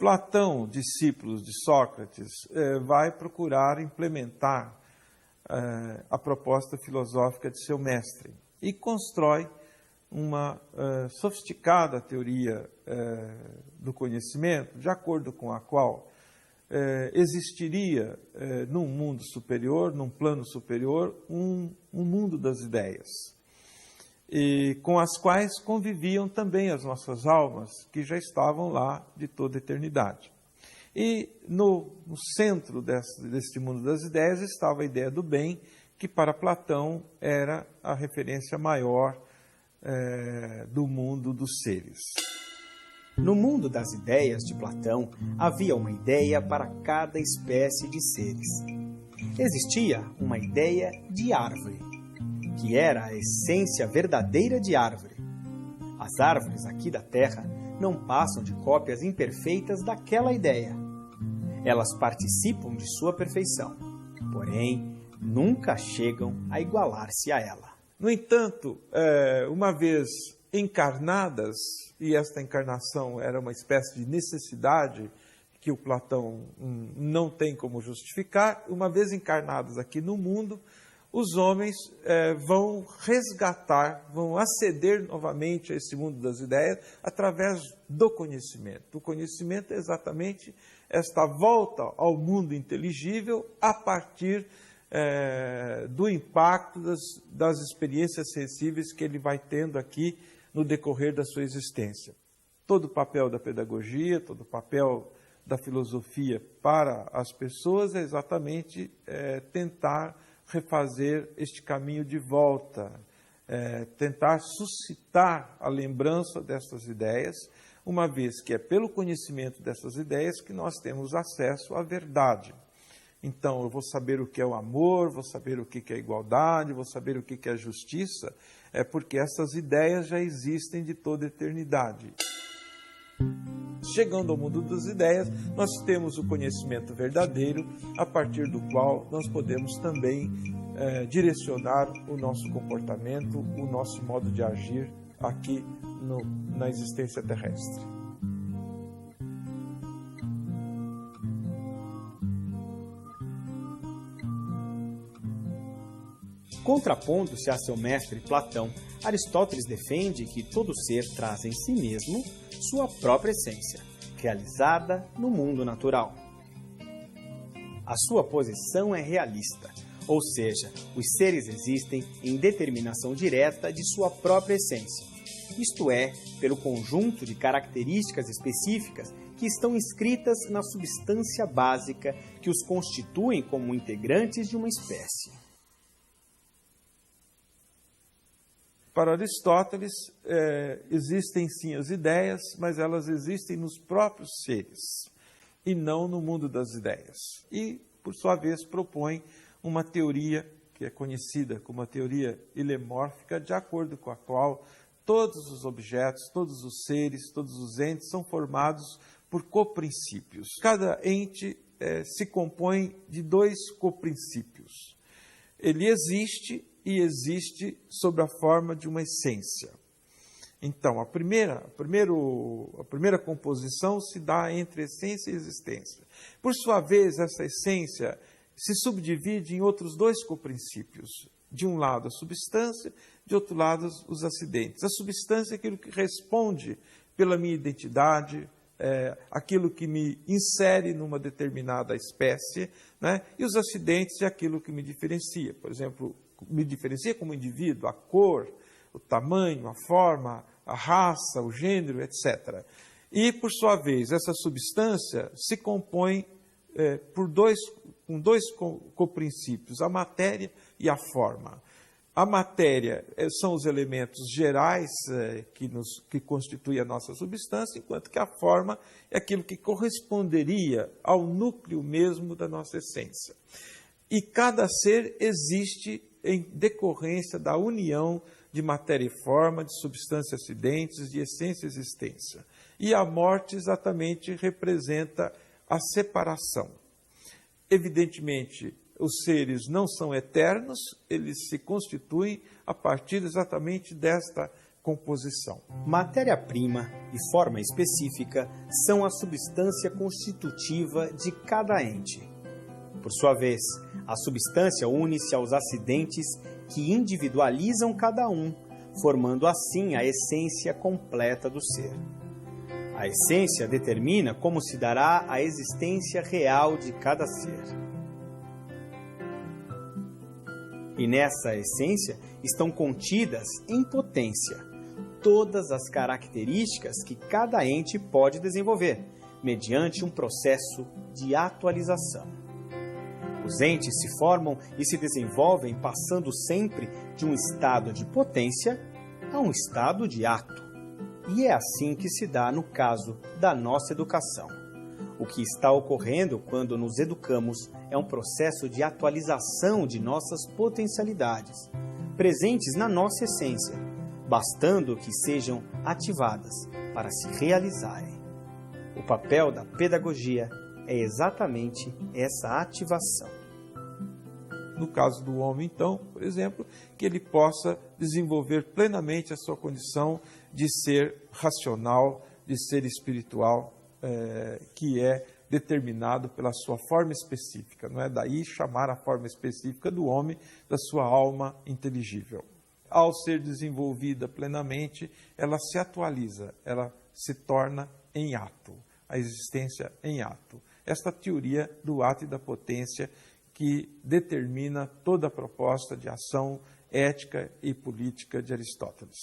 Platão, discípulo de Sócrates, vai procurar implementar a proposta filosófica de seu mestre e constrói uma sofisticada teoria do conhecimento, de acordo com a qual existiria num mundo superior, num plano superior, um mundo das ideias, e com as quais conviviam também as nossas almas, que já estavam lá de toda a eternidade. E no centro deste mundo das ideias estava a ideia do bem, que para Platão era a referência maior do mundo dos seres. No mundo das ideias de Platão, havia uma ideia para cada espécie de seres. Existia uma ideia de árvore, que era a essência verdadeira de árvore. As árvores aqui da Terra não passam de cópias imperfeitas daquela ideia. Elas participam de sua perfeição, porém, nunca chegam a igualar-se a ela. No entanto, uma vez encarnadas, e esta encarnação era uma espécie de necessidade que o Platão não tem como justificar, uma vez encarnados aqui no mundo, os homens vão resgatar, vão aceder novamente a esse mundo das ideias através do conhecimento. O conhecimento é exatamente esta volta ao mundo inteligível a partir do impacto das experiências sensíveis que ele vai tendo aqui no decorrer da sua existência. Todo o papel da pedagogia, todo o papel da filosofia para as pessoas é exatamente tentar refazer este caminho de volta, tentar suscitar a lembrança dessas ideias, uma vez que é pelo conhecimento dessas ideias que nós temos acesso à verdade. Então, eu vou saber o que é o amor, vou saber o que é a igualdade, vou saber o que é a justiça, porque essas ideias já existem de toda a eternidade. Chegando ao mundo das ideias, nós temos o conhecimento verdadeiro, a partir do qual nós podemos também direcionar o nosso comportamento, o nosso modo de agir aqui na existência terrestre. Contrapondo-se a seu mestre Platão, Aristóteles defende que todo ser traz em si mesmo sua própria essência, realizada no mundo natural. A sua posição é realista, ou seja, os seres existem em determinação direta de sua própria essência, isto é, pelo conjunto de características específicas que estão inscritas na substância básica que os constituem como integrantes de uma espécie. Para Aristóteles, existem sim as ideias, mas elas existem nos próprios seres e não no mundo das ideias. E, por sua vez, propõe uma teoria que é conhecida como a teoria hilemórfica, de acordo com a qual todos os objetos, todos os seres, todos os entes são formados por coprincípios. Cada ente se compõe de dois coprincípios. Ele existe e existe sob a forma de uma essência. Então, a primeira composição se dá entre essência e existência. Por sua vez, essa essência se subdivide em outros dois coprincípios. De um lado, a substância, de outro lado, os acidentes. A substância é aquilo que responde pela minha identidade, aquilo que me insere numa determinada espécie, né? E os acidentes é aquilo que me diferencia. Por exemplo, me diferencia como indivíduo, a cor, o tamanho, a forma, a raça, o gênero, etc. E, por sua vez, essa substância se compõe com dois coprincípios, a matéria e a forma. A matéria são os elementos gerais que constituem a nossa substância, enquanto que a forma é aquilo que corresponderia ao núcleo mesmo da nossa essência. E cada ser existe em decorrência da união de matéria e forma, de substância e acidentes, de essência e existência. E a morte exatamente representa a separação. Evidentemente, os seres não são eternos, eles se constituem a partir exatamente desta composição. Matéria-prima e forma específica são a substância constitutiva de cada ente. Por sua vez, a substância une-se aos acidentes que individualizam cada um, formando assim a essência completa do ser. A essência determina como se dará a existência real de cada ser. E nessa essência estão contidas em potência todas as características que cada ente pode desenvolver, mediante um processo de atualização. Os entes se formam e se desenvolvem passando sempre de um estado de potência a um estado de ato. E é assim que se dá no caso da nossa educação. O que está ocorrendo quando nos educamos é um processo de atualização de nossas potencialidades, presentes na nossa essência, bastando que sejam ativadas para se realizarem. O papel da pedagogia é exatamente essa ativação. No caso do homem, então, por exemplo, que ele possa desenvolver plenamente a sua condição de ser racional, de ser espiritual, que é determinado pela sua forma específica. Não é daí chamar a forma específica do homem da sua alma inteligível. Ao ser desenvolvida plenamente, ela se atualiza, ela se torna em ato, a existência em ato. Esta teoria do ato e da potência que determina toda a proposta de ação ética e política de Aristóteles.